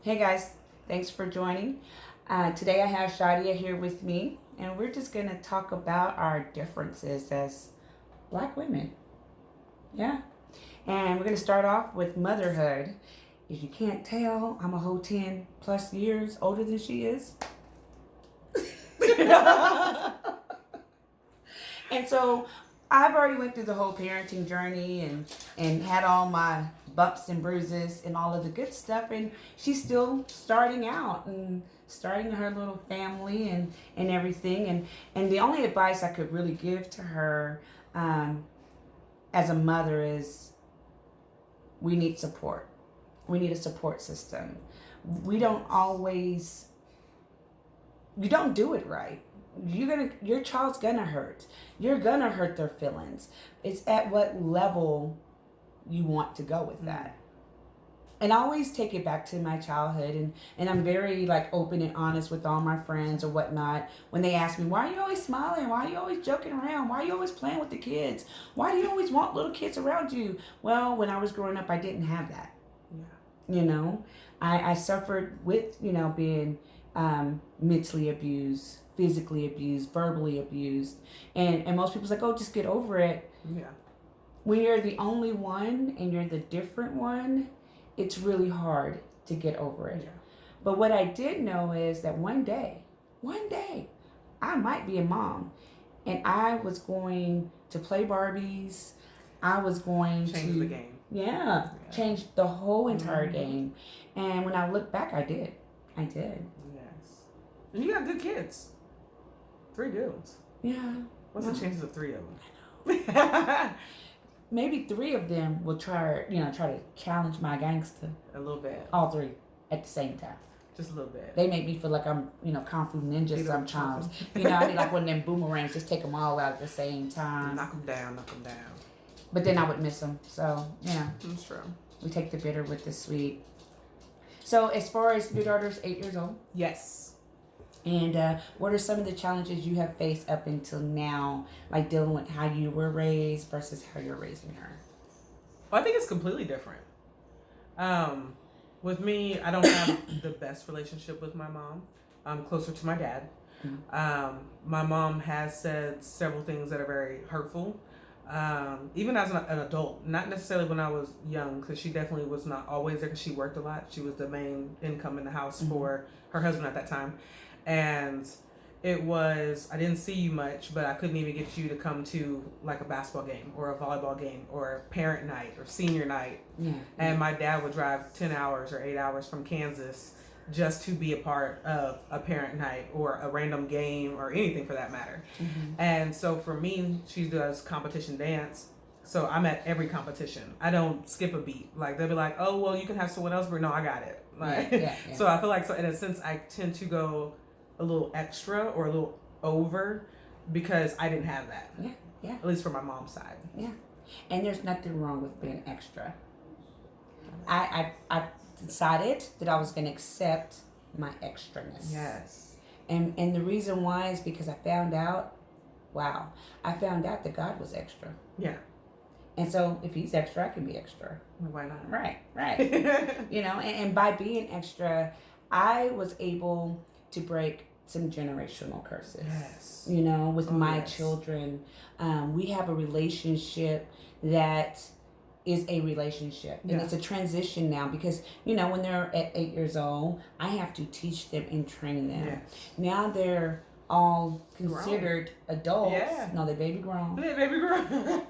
Hey guys, thanks for joining. Today I have Shadia here with me, and we're just going to talk about our differences as black women. Yeah. And we're going to start off with motherhood. If you can't tell, I'm a whole 10 plus years older than she is. And so I've already went through the whole parenting journey and had all my bumps and bruises and all of the good stuff, and she's still starting out and starting her little family and everything, and the only advice I could really give to her as a mother is we need support. We need a support system. We don't always you don't do it right. Your child's gonna hurt. You're gonna hurt their feelings. It's at what level you want to go with that. And I always take it back to my childhood, and I'm very like open and honest with all my friends or whatnot when they ask me, why are you always smiling? Why are you always joking around? Why are you always playing with the kids? Why do you always want little kids around you? Well, when I was growing up I didn't have that. Yeah. I suffered with, being mentally abused, physically abused, verbally abused. And most people's like, oh, just get over it. Yeah. When you're the only one and you're the different one, it's really hard to get over it. Yeah. But what I did know is that one day, I might be a mom. And I was going to play Barbies. I was going to change the game. Yeah, change the whole entire game. And when I look back, I did. Yes. And you got good kids. 3 good ones. Yeah. What's the chances of 3 of them? Maybe 3 of them will try to challenge my gangster. A little bit. All 3 at the same time. Just a little bit. They make me feel like I'm, Kung Fu Ninja sometimes. I need like one of them boomerangs, just take them all out at the same time. Knock them down. But then I would miss them. So, That's true. We take the bitter with the sweet. So, as far as your daughter's 8 years old? Yes. And what are some of the challenges you have faced up until now, like dealing with how you were raised versus how you're raising her? Well, I think it's completely different. With me, I don't have the best relationship with my mom. I'm closer to my dad. Mm-hmm. My mom has said several things that are very hurtful. Even as an adult, not necessarily when I was young, because she definitely was not always there because she worked a lot. She was the main income in the house for her husband at that time. And it was, I didn't see you much, but I couldn't even get you to come to like a basketball game or a volleyball game or parent night or senior night. Yeah. And my dad would drive 10 hours or 8 hours from Kansas just to be a part of a parent night or a random game or anything for that matter. Mm-hmm. And so for me, she does competition dance. So I'm at every competition. I don't skip a beat. Like they'll be like, oh, well, you can have someone else, but no, I got it. Like, yeah. So I feel like, so in a sense, I tend to go a little extra or a little over because I didn't have that. Yeah. At least for my mom's side. Yeah. And there's nothing wrong with being extra. I decided that I was going to accept my extraness. Yes. And the reason why is because I found out that God was extra. Yeah. And so if he's extra, I can be extra. Well, why not? Right. And by being extra, I was able to break some generational curses. Yes. With my children. We have a relationship that is a relationship. And it's a transition now because, when they're at 8 years old, I have to teach them and train them. Yes. Now they're all considered adults. Yeah. No, they're baby grown. They're baby grown.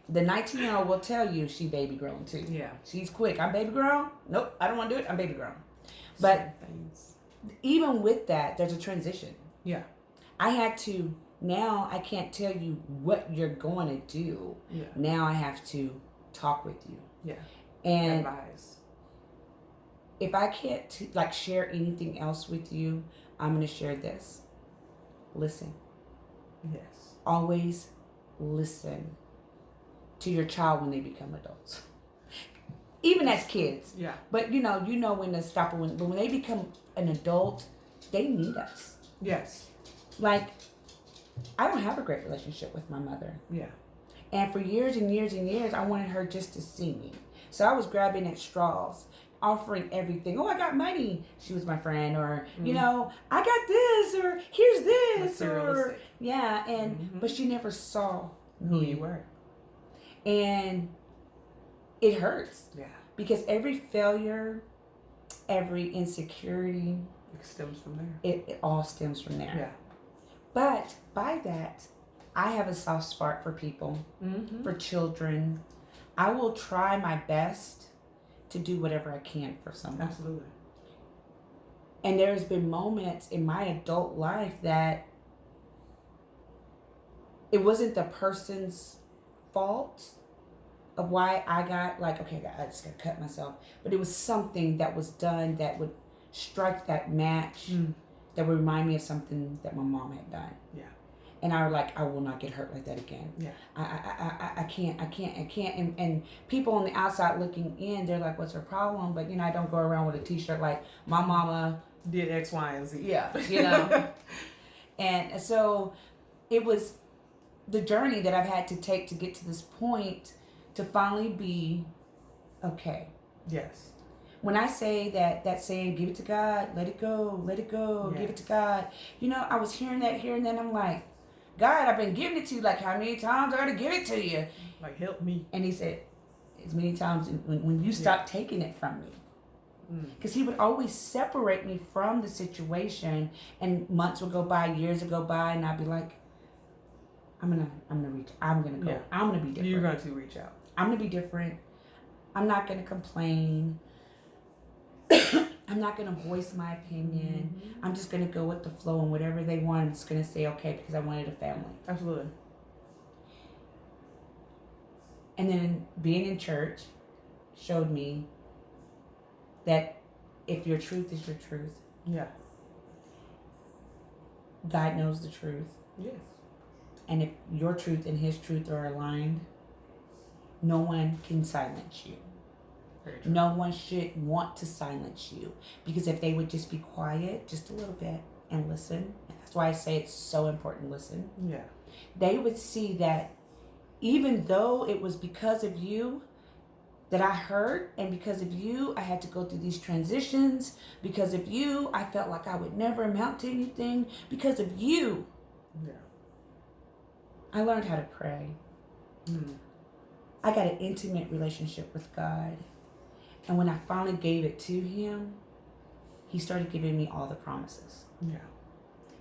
The 19-year-old will tell you she baby grown too. Yeah. She's quick. I'm baby grown. Nope, I don't want to do it. I'm baby grown. But even with that, there's a transition. Yeah. Now I can't tell you what you're going to do. Yeah. Now I have to talk with you. Yeah. And advise. If I can't share anything else with you, I'm going to share this. Listen. Yes. Always listen to your child when they become adults. Even as kids. Yeah. But when to stop it. But when they become an adult, they need us. Yes. Like, I don't have a great relationship with my mother. Yeah. And for years and years and years, I wanted her just to see me. So I was grabbing at straws. offering everything. Oh, I got money. She was my friend. Or, Mm-hmm. I got this. Or here's this. Materialistic. Yeah. And, but she never saw who me. you were. And it hurts. Yeah. Because every failure, every insecurity, it stems from there. It all stems from there. Yeah. But by that, I have a soft spot for people, for children. I will try my best to do whatever I can for someone. Absolutely. And there's been moments in my adult life that it wasn't the person's fault of why I got like, okay, I just got to cut myself. But it was something that was done that would strike that match that would remind me of something that my mom had done. Yeah. And I was like, I will not get hurt like that again. Yeah. I can't. And people on the outside looking in, they're like, what's her problem? But, I don't go around with a t-shirt like, my mama did X, Y, and Z. Yeah, And so it was the journey that I've had to take to get to this point to finally be okay. Yes. When I say that saying, give it to God, let it go, yes. Give it to God. I was hearing that, I'm like, God, I've been giving it to you. Like, how many times I got to give it to you? Like, help me. And he said, as many times when you stop taking it from me. Because he would always separate me from the situation, and months would go by, years would go by, and I'd be like, I'm gonna reach. I'm gonna go. Yeah. I'm gonna be different. You're going to reach out. I'm gonna be different. I'm not gonna complain. I'm not gonna voice my opinion. I'm just gonna go with the flow, and whatever they want, I'm just gonna say okay because I wanted a family. Absolutely. And then being in church showed me that if your truth is your truth, yeah, God knows the truth. Yes. And if your truth and his truth are aligned, no one can silence you. No one should want to silence you. Because if they would just be quiet just a little bit and listen, and that's why I say it's so important, listen. Yeah. They would see that even though it was because of you that I hurt, and because of you, I had to go through these transitions. Because of you, I felt like I would never amount to anything. Because of you, I learned how to pray. I got an intimate relationship with God. And when I finally gave it to him, he started giving me all the promises. Yeah.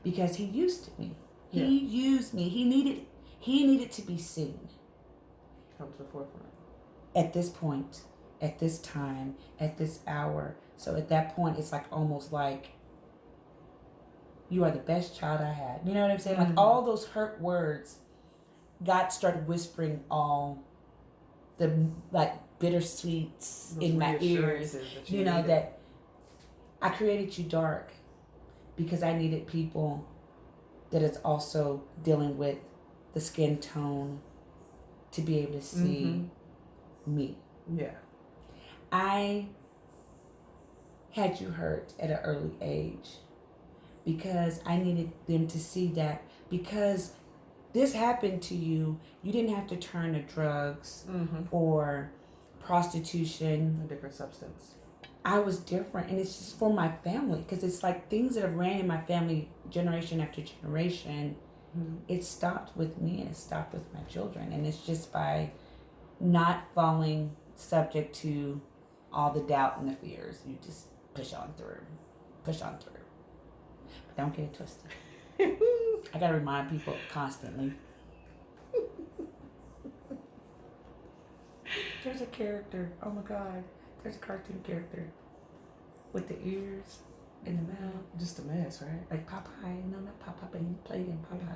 Because he used me. He used me. He needed to be seen. Come to the forefront. At this point, at this time, at this hour. So at that point, it's like almost like, you are the best child I had. You know what I'm saying? Like all those hurt words, God started whispering all the like bittersweets in my ears. That I created you dark because I needed people that is also dealing with the skin tone to be able to see me. Yeah. I had you hurt at an early age because I needed them to see that because this happened to you, you didn't have to turn to drugs or prostitution. A different substance. I was different, and it's just for my family because it's like things that have ran in my family generation after generation. It stopped with me and it stopped with my children, and it's just by not falling subject to all the doubt and the fears. You just push on through. But don't get it twisted. I gotta remind people constantly. There's a character. Oh my God. There's a cartoon character with the ears and the mouth. Just a mess, right? Like Popeye. No, not Popeye, but he played in Popeye.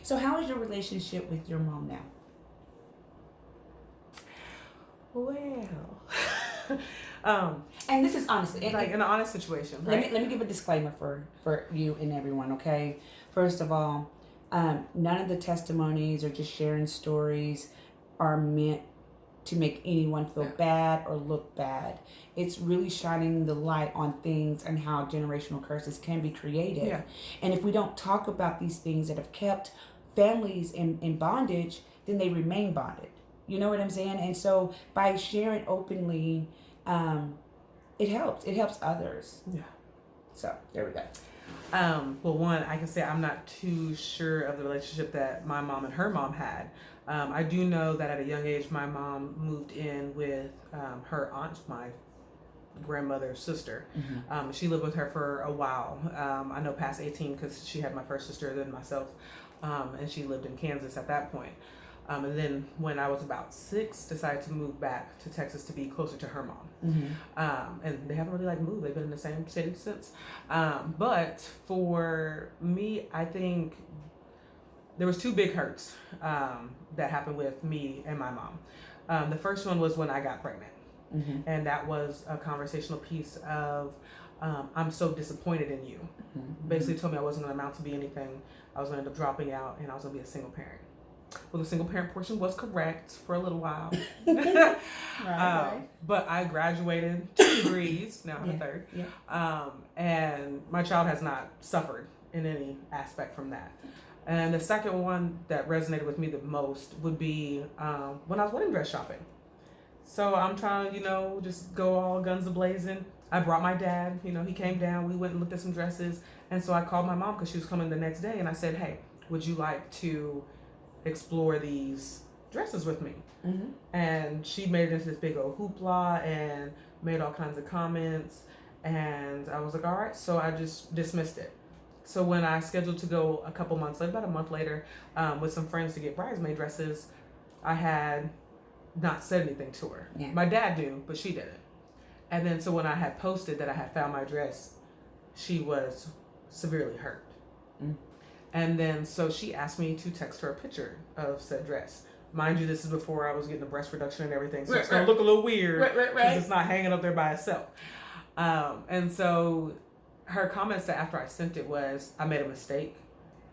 So how is your relationship with your mom now? Well, and this is honestly like an honest situation, right? Let me give a disclaimer for you and everyone, okay? First of all, none of the testimonies or just sharing stories are meant to make anyone feel bad or look bad. It's really shining the light on things and how generational curses can be created. Yeah. And if we don't talk about these things that have kept families in bondage, then they remain bonded. You know what I'm saying? And so by sharing openly, it helps. It helps others. Yeah. So there we go. Well, one, I can say I'm not too sure of the relationship that my mom and her mom had. I do know that at a young age, my mom moved in with her aunt, my grandmother's sister. She lived with her for a while. I know past 18 because she had my first sister, then myself, and she lived in Kansas at that point. And then when I was about 6, decided to move back to Texas to be closer to her mom. And they haven't really moved. They've been in the same city since. But for me, I think there was 2 big hurts that happened with me and my mom. The first one was when I got pregnant. And that was a conversational piece of, I'm so disappointed in you. Basically told me I wasn't going to amount to be anything. I was going to end up dropping out and I was going to be a single parent. Well, the single parent portion was correct for a little while. Right. But I graduated 2 degrees, now I'm a third. And my child has not suffered in any aspect from that. And the second one that resonated with me the most would be when I was wedding dress shopping. So I'm trying to, just go all guns a-blazing. I brought my dad, he came down, we went and looked at some dresses. And so I called my mom because she was coming the next day and I said, hey, would you like to explore these dresses with me? And she made it into this big old hoopla and made all kinds of comments. And I was like, all right. So I just dismissed it. So when I scheduled to go a couple months later, about a month later, with some friends to get bridesmaid dresses, I had not said anything to her. My dad knew, but she didn't. And then so when I had posted that I had found my dress, she was severely hurt. And then so she asked me to text her a picture of said dress. Mind you, this is before I was getting the breast reduction and everything, so it's going to look a little weird because it's not hanging up there by itself. And so her comments that after I sent it was, I made a mistake,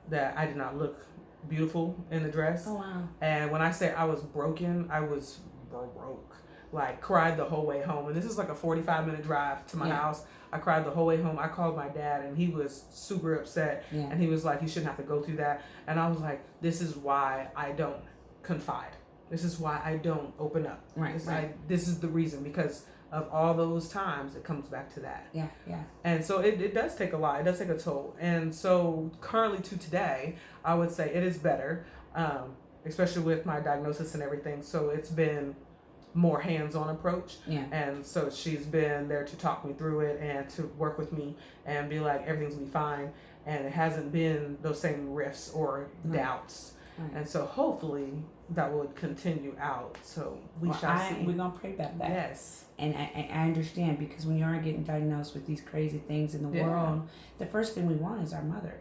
that I did not look beautiful in the dress. Oh, wow. And when I say I was broken, I was broke. Cried the whole way home. And this is a 45-minute drive to my house. I cried the whole way home. I called my dad and he was super upset. And he was like, you shouldn't have to go through that. And I was like, this is why I don't confide. This is why I don't open up. This is the reason, because of all those times it comes back to that. And so it does take a lot. It does take a toll. And so currently to today, I would say it is better, especially with my diagnosis and everything. So it's been more hands-on approach. And so she's been there to talk me through it and to work with me and be like, everything's gonna be fine. And it hasn't been those same rifts or doubts. And so hopefully that would continue out. So we shall see. We're gonna pray about that. Yes. And I understand, because when you are getting diagnosed with these crazy things in the world, the first thing we want is our mother.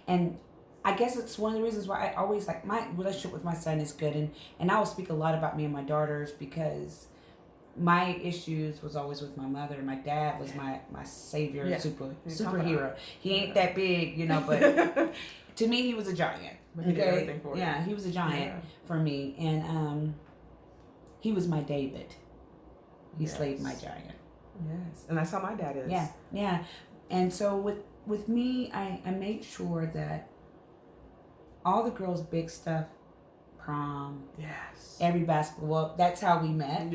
And I guess it's one of the reasons why I always my relationship with my son is good, and I will speak a lot about me and my daughters, because my issues was always with my mother. My dad was my savior, superhero. He ain't that big, but to me he was a giant. But he did everything for you. He was a giant for me, and he was my David. He slayed my giant. And that's how my dad is. And so with me, I made sure that all the girls' big stuff, prom, every basketball, that's how we met.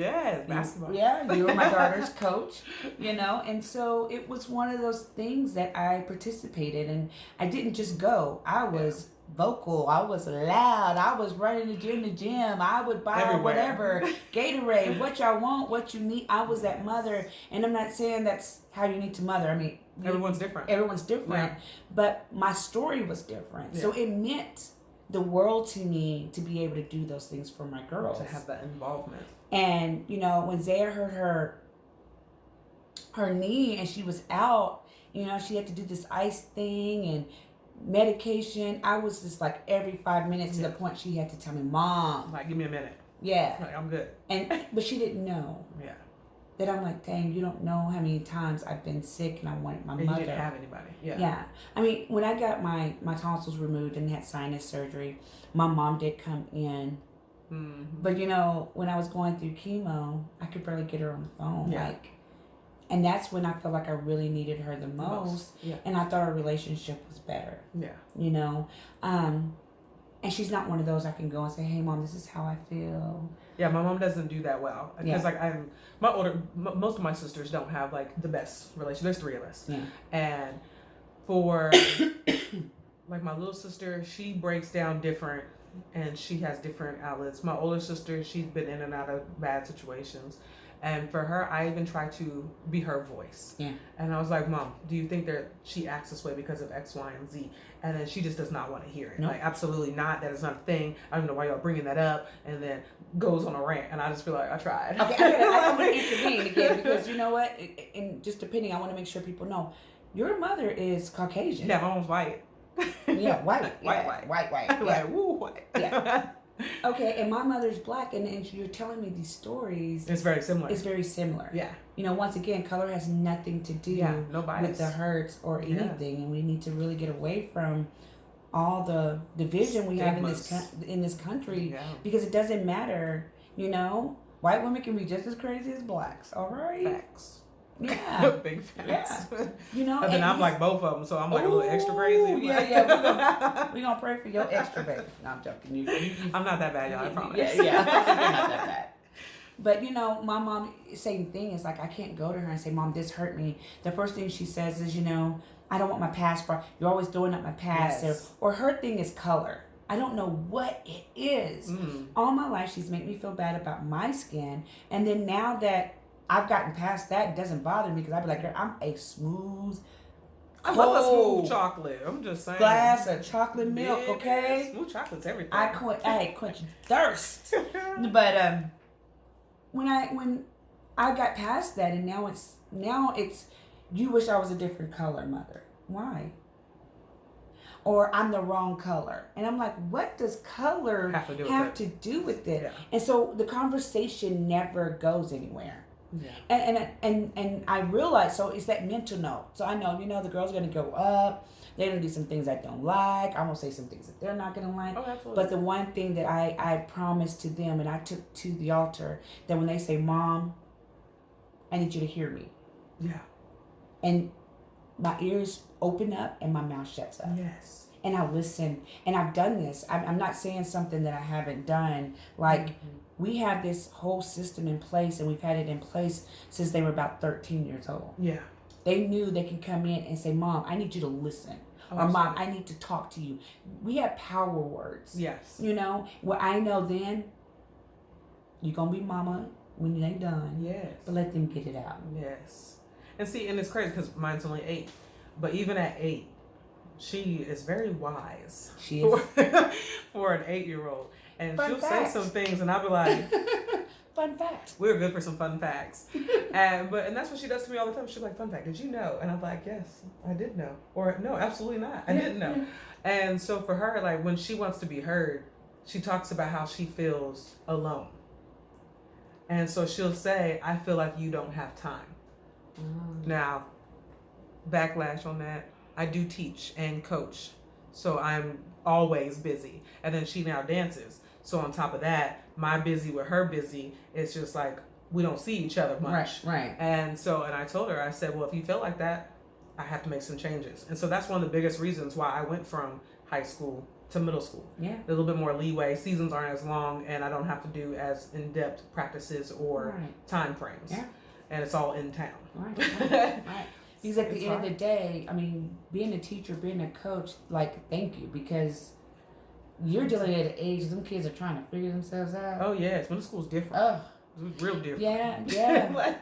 Basketball. You were my daughter's coach, and so it was one of those things that I participated in. I didn't just go. I was vocal. I was loud. I was running the gym. I would buy whatever, Gatorade, what y'all want, what you need. I was that mother, and I'm not saying that's how you need to mother. I mean, everyone's different. But my story was different. So it meant the world to me to be able to do those things for my girls. To have that involvement. And, when Zaya hurt her knee and she was out, she had to do this ice thing and medication. I was just every 5 minutes to the point she had to tell me, Mom. Give me a minute. I'm good. But she didn't know. That I'm dang, you don't know how many times I've been sick and I wanted my mother. You didn't have anybody. I mean, when I got my tonsils removed and had sinus surgery, my mom did come in. But when I was going through chemo, I could barely get her on the phone. And that's when I felt like I really needed her the most. And I thought our relationship was better. And she's not one of those I can go and say, "Hey, Mom, this is how I feel." Yeah, my mom doesn't do that well because Yeah. like most of my sisters don't have like the best relation. There's 3 of us, Yeah. and for like my little sister, she breaks down different, and she has different outlets. My older sister, she's been in and out of bad situations, and for her, I even try to be her voice. Yeah. And I was like, Mom, do you think that she acts this way because of X, Y, and Z? And then she just does not want to hear it. Nope. Like, absolutely not. That is not a thing. I don't know why y'all bringing that up. And then goes on a rant, and I just feel like I tried. Okay, I want to intervene again because you know what? And just depending, I want to make sure people know your mother is Caucasian. Yeah, my mom's white. Yeah, white. white. Yeah. Like, woo, white. Yeah. Okay, and my mother's black, and you're telling me these stories. It's very similar. It's very similar. Yeah. You know, once again, color has nothing to do no bias. with the hurts or anything, and we need to really get away from all the division we have in this country because it doesn't matter. You know, white women can be just as crazy as blacks. All right. Facts. Yeah. Big facts. Yeah. You know, and then I'm like both of them, so I'm like a little extra crazy. Yeah. We're gonna pray for your extra baby. No, I'm joking. I'm not that bad, y'all. I promise. Yeah. You're not that bad. But you know, my mom, same thing. Is like I can't go to her and say, "Mom, this hurt me." The first thing she says is, you know, I don't want my past. You're always throwing up my past. Yes. Or her thing is color. I don't know what it is. All my life, she's made me feel bad about my skin. And then now that I've gotten past that, it doesn't bother me because I be like, girl, I'm a smooth, I love a smooth chocolate. I'm just saying. glass of chocolate milk, okay? Smooth chocolate's everything. I quench thirst. But when I got past that, and now it's you wish I was a different color, mother. Why? Or I'm the wrong color. And I'm like, what does color have to do with it? Yeah. And so the conversation never goes anywhere. Yeah. And I realize, so it's that mental note. So I know, the girl's going to go up. They're going to do some things I don't like. I'm going to say some things that they're not going to like. Oh, absolutely. But the one thing that I promised to them and I took to the altar, that when they say, Mom, I need you to hear me. Yeah. And my ears open up and my mouth shuts up. Yes. And I listen. And I've done this. I'm not saying something that I haven't done. Like, we have this whole system in place, and we've had it in place since they were about 13 years old. Yeah. They knew they can come in and say, Mom, I need you to listen. Or Mom, I need to talk to you. We have power words. Yes. What I know then, you're going to be mama when they done. Yes. But let them get it out. Yes. And see, and it's crazy because mine's only 8. But even at 8, she is very wise. She is. For an 8-year-old. And Fun she'll fact. say some things, and I'll be like, Fun fact. we're good for some fun facts. And that's what she does to me all the time. She's like, fun fact, did you know? And I'm like, yes, I did know. Or no, absolutely not. I didn't know. And so for her, like when she wants to be heard, she talks about how she feels alone. And so she'll say, I feel like you don't have time. Now, backlash on that, I do teach and coach. So I'm always busy. And then she now dances. So on top of that, my busy with her busy, it's just like we don't see each other much. Right. And I told her, I said, well, if you feel like that, I have to make some changes. And so that's one of the biggest reasons why I went from high school to middle school. Yeah. A little bit more leeway. Seasons aren't as long, and I don't have to do as in-depth practices or time frames. Yeah. And it's all in town. Right. Because at the end of the day, I mean, being a teacher, being a coach, like, thank you, because you're dealing at an age, them kids are trying to figure themselves out. Oh, yes. Middle school's different. It's real different. Yeah.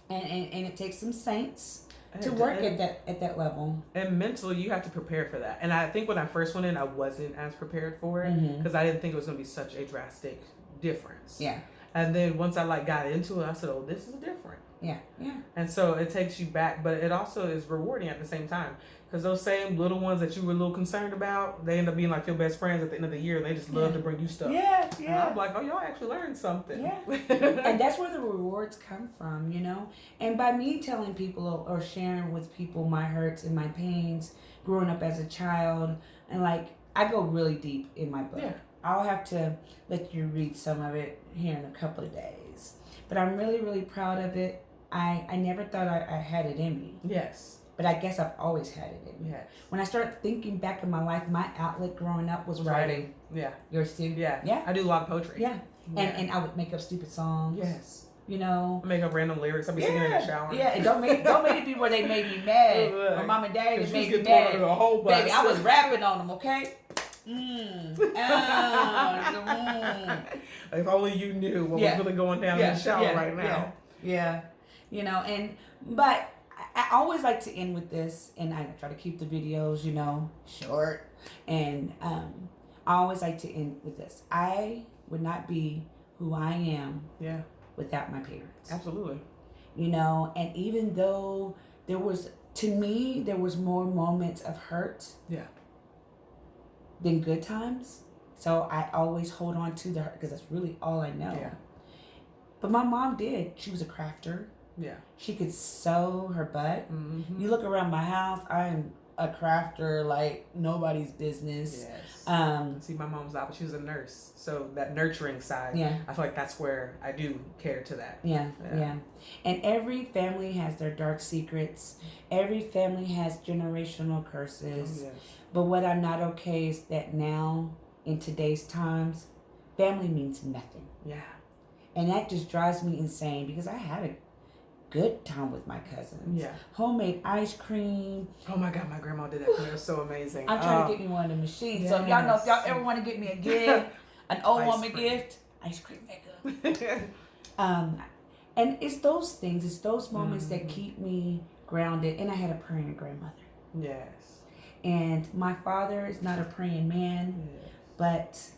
and it takes some saints to work at that level. And mentally, you have to prepare for that. And I think when I first went in, I wasn't as prepared for it because I didn't think it was going to be such a drastic difference. Yeah. And then once I got into it, I said, oh, this is different. Yeah. And so it takes you back, but it also is rewarding at the same time. Because those same little ones that you were a little concerned about, they end up being like your best friends at the end of the year. They just love to bring you stuff. Yeah. And I'm like, oh, y'all actually learned something. Yeah. And that's where the rewards come from, And by me telling people or sharing with people my hurts and my pains growing up as a child, and like, I go really deep in my book. Yeah. I'll have to let you read some of it here in a couple of days. But I'm really, really proud of it. I never thought I had it in me. Yes. but I guess I've always had it in me. Yes. When I start thinking back in my life, my outlet growing up was writing. Yeah. Yours too? Yeah. Yeah. I do a lot of poetry. Yeah. And I would make up stupid songs. Yes. You know, I make up random lyrics. I'll be singing in the shower. Yeah, and don't make it be where they made me mad. My mom and daddy made me mad. A whole bunch. Baby, I was rapping on them, okay? If only you knew what was really going down in the shower right now. Yeah. You know, but I always like to end with this, and I try to keep the videos, short. And I always like to end with this. I would not be who I am without my parents. Absolutely. And even though there was more moments of hurt than good times. So I always hold on to the hurt because that's really all I know. Yeah. But my mom did. She was a crafter. Yeah. She could sew her butt. Mm-hmm. You look around my house, I'm a crafter like nobody's business. Yes. See, my mom's not, but she was a nurse. So that nurturing side, I feel like that's where I do care to that. Yeah. And every family has their dark secrets. Every family has generational curses. Oh, yes. But what I'm not okay is that now, in today's times, family means nothing. Yeah. And that just drives me insane because I had a good time with my cousins. Yeah. Homemade ice cream. Oh my God, my grandma did that for me. It was so amazing. I'm trying to get me one of the machines. So y'all know if y'all ever want to get me a gift, an old woman gift, ice cream maker. And it's those things, it's those moments that keep me grounded. And I had a praying grandmother. Yes. And my father is not a praying man, but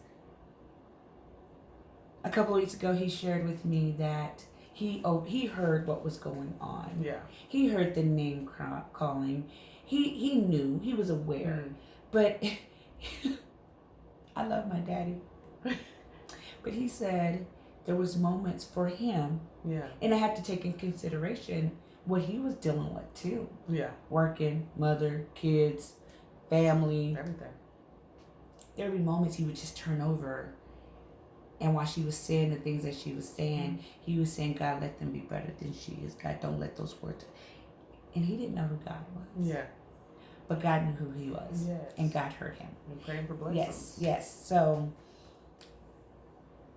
a couple of weeks ago he shared with me that he heard what was going on. Yeah. He heard the name calling. He knew. He was aware. But I love my daddy. But he said there was moments for him. Yeah. And I had to take in consideration what he was dealing with too. Yeah. Working, mother, kids, family. Everything. There would be moments he would just turn over. And while she was saying the things that she was saying, he was saying, God, let them be better than she is. God, don't let those words. And he didn't know who God was. Yeah. But God knew who he was. Yes. And God heard him. And praying for blessings. Yes. So,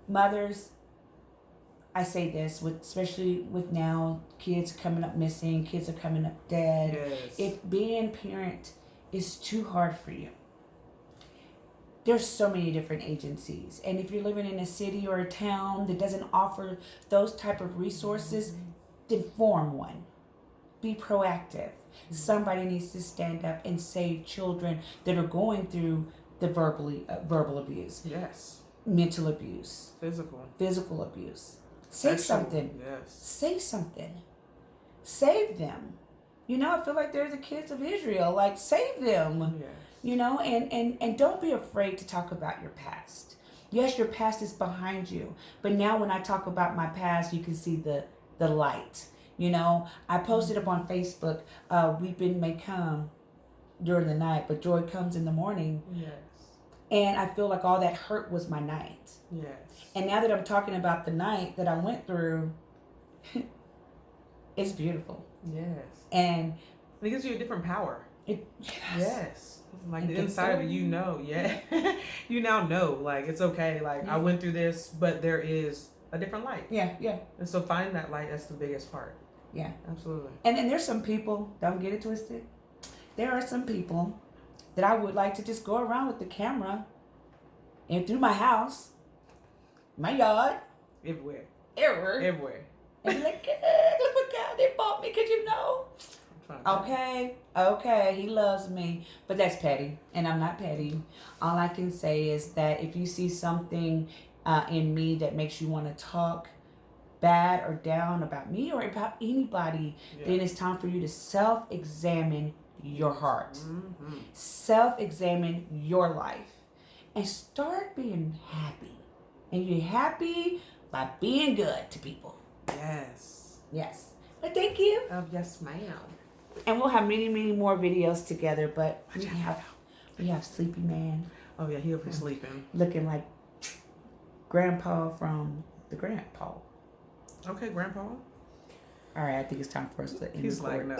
mothers, I say this, especially with now, kids coming up missing, kids are coming up dead. Yes. If being a parent is too hard for you, there's so many different agencies. And if you're living in a city or a town that doesn't offer those type of resources, then form one. Be proactive. Somebody needs to stand up and save children that are going through the verbal abuse. Yes. Mental abuse. Physical abuse. Say something. Yes. Say something. Save them. I feel like they're the kids of Israel. Like, save them. Yes. And don't be afraid to talk about your past. Yes, your past is behind you. But now when I talk about my past, you can see the light. I posted up on Facebook, weeping may come during the night, but joy comes in the morning. Yes. And I feel like all that hurt was my night. Yes. And now that I'm talking about the night that I went through, it's beautiful. Yes. And it gives you a different power. Yes. Like the inside of it, you now know, like, it's okay. Like, I went through this, but there is a different light. Yeah. And so find that light. That's the biggest part. Yeah. Absolutely. And then there's some people, don't get it twisted. There are some people that I would like to just go around with the camera and through my house, my yard. Everywhere. And be like, look what God, they bought me, because Okay, he loves me. But that's petty, and I'm not petty. All I can say is that if you see something in me that makes you want to talk bad or down about me or about anybody, then it's time for you to self-examine your heart. Self-examine your life. And start being happy. And you're happy by being good to people. Yes. But thank you. Yes, ma'am. And we'll have many, many more videos together, but we have Sleepy Man. Oh yeah, he'll be sleeping. Looking like Grandpa from the Grandpa. Okay, Grandpa. All right, I think it's time for us to end. He's like, no.